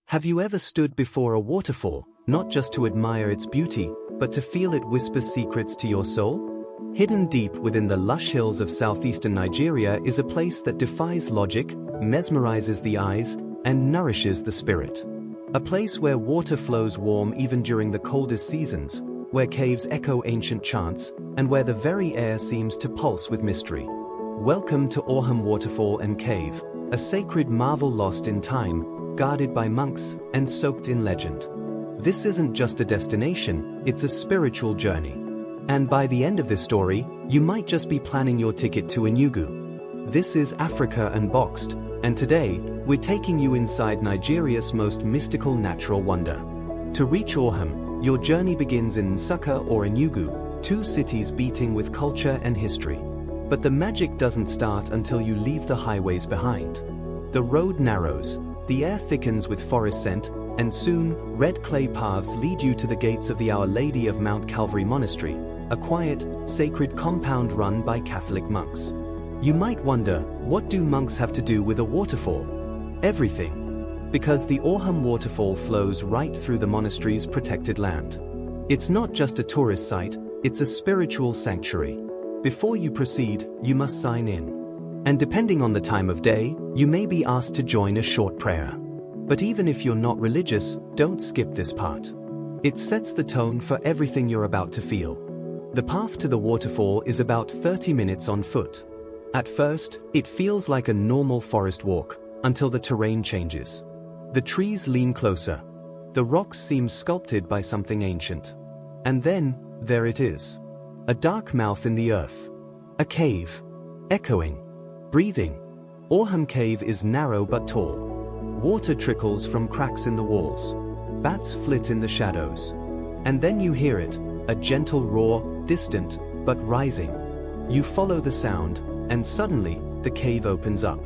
Have you ever stood before a waterfall, not just to admire its beauty, but to feel it whisper secrets to your soul? Hidden deep within the lush hills of southeastern Nigeria is a place that defies logic, mesmerizes the eyes, and nourishes the spirit. A place where water flows warm even during the coldest seasons, where caves echo ancient chants, and where the very air seems to pulse with mystery. Welcome to Awhum Waterfall and Cave, a sacred marvel lost in time, guarded by monks, and soaked in legend. This isn't just a destination, it's a spiritual journey. And by the end of this story, you might just be planning your ticket to Enugu. This is Africa Unboxed, and today, we're taking you inside Nigeria's most mystical natural wonder. To reach Awhum, your journey begins in Nsukka or Enugu, two cities beating with culture and history. But the magic doesn't start until you leave the highways behind. The road narrows, the air thickens with forest scent, and soon, red clay paths lead you to the gates of the Our Lady of Mount Calvary Monastery, a quiet, sacred compound run by Catholic monks. You might wonder, what do monks have to do with a waterfall? Everything. Because the Awhum Waterfall flows right through the monastery's protected land. It's not just a tourist site, it's a spiritual sanctuary. Before you proceed, you must sign in. And depending on the time of day, you may be asked to join a short prayer. But even if you're not religious, don't skip this part. It sets the tone for everything you're about to feel. The path to the waterfall is about 30 minutes on foot. At first, it feels like a normal forest walk, until the terrain changes. The trees lean closer. The rocks seem sculpted by something ancient. And then, there it is. A dark mouth in the earth. A cave. Echoing. Breathing. Awhum Cave is narrow but tall. Water trickles from cracks in the walls. Bats flit in the shadows. And then you hear it, a gentle roar, distant, but rising. You follow the sound, and suddenly, the cave opens up.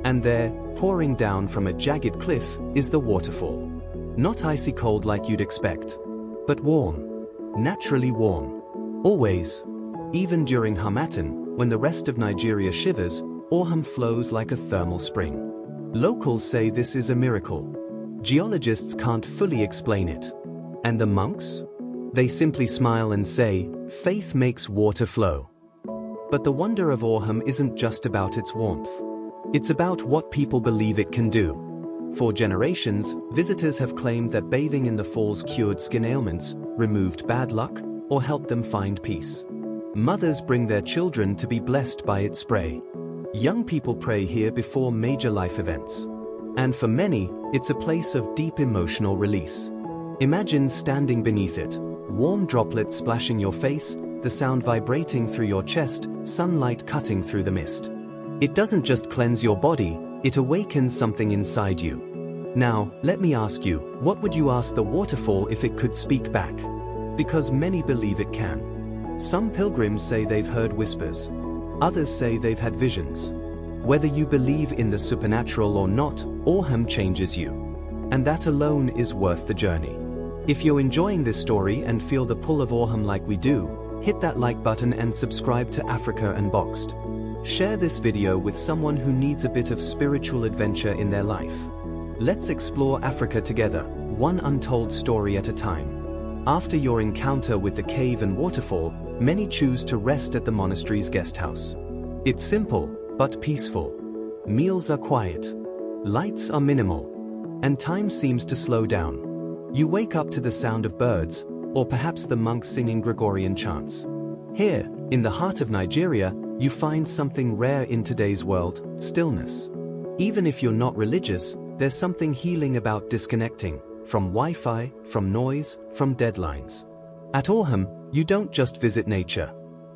And there, pouring down from a jagged cliff, is the waterfall. Not icy cold like you'd expect, but warm. Naturally warm. Always. Even during Harmattan, when the rest of Nigeria shivers, Awhum flows like a thermal spring. Locals say this is a miracle. Geologists can't fully explain it. And the monks? They simply smile and say, faith makes water flow. But the wonder of Awhum isn't just about its warmth. It's about what people believe it can do. For generations, visitors have claimed that bathing in the falls cured skin ailments, removed bad luck, or helped them find peace. Mothers bring their children to be blessed by its spray. Young people pray here before major life events. And for many, it's a place of deep emotional release. Imagine standing beneath it, warm droplets splashing your face, the sound vibrating through your chest, sunlight cutting through the mist. It doesn't just cleanse your body, it awakens something inside you. Now, let me ask you, what would you ask the waterfall if it could speak back? Because many believe it can. Some pilgrims say they've heard whispers. Others say they've had visions. Whether you believe in the supernatural or not, Awhum changes you. And that alone is worth the journey. If you're enjoying this story and feel the pull of Awhum like we do, hit that like button and subscribe to Africa Unboxed. Share this video with someone who needs a bit of spiritual adventure in their life. Let's explore Africa together, one untold story at a time. After your encounter with the cave and waterfall, many choose to rest at the monastery's guest house. It's simple, but peaceful. Meals are quiet. Lights are minimal. And time seems to slow down. You wake up to the sound of birds, or perhaps the monks singing Gregorian chants. Here, in the heart of Nigeria, you find something rare in today's world, stillness. Even if you're not religious, there's something healing about disconnecting. From Wi-Fi, from noise, from deadlines. At Awhum, you don't just visit nature.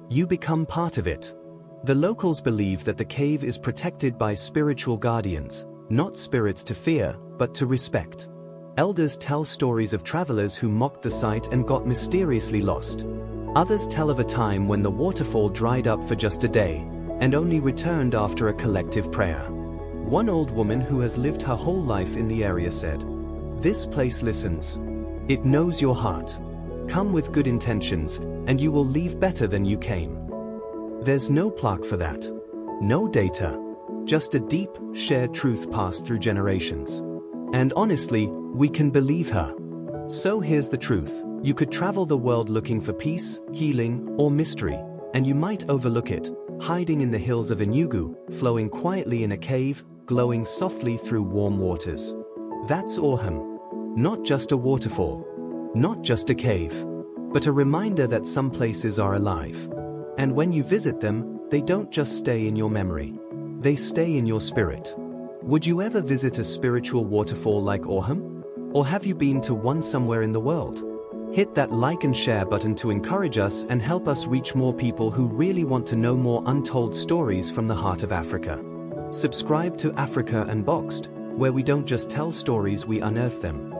You become part of it. The locals believe that the cave is protected by spiritual guardians, not spirits to fear, but to respect. Elders tell stories of travelers who mocked the site and got mysteriously lost. Others tell of a time when the waterfall dried up for just a day, and only returned after a collective prayer. One old woman who has lived her whole life in the area said, "This place listens. It knows your heart. Come with good intentions, and you will leave better than you came." There's no plaque for that. No data. Just a deep, shared truth passed through generations. And honestly, we can believe her. So here's the truth. You could travel the world looking for peace, healing, or mystery, and you might overlook it, hiding in the hills of Enugu, flowing quietly in a cave, glowing softly through warm waters. That's Awhum. Not just a waterfall, not just a cave, but a reminder that some places are alive. And when you visit them, they don't just stay in your memory. They stay in your spirit. Would you ever visit a spiritual waterfall like Awhum? Or have you been to one somewhere in the world? Hit that like and share button to encourage us and help us reach more people who really want to know more untold stories from the heart of Africa. Subscribe to Africa Unboxed, where we don't just tell stories, we unearth them.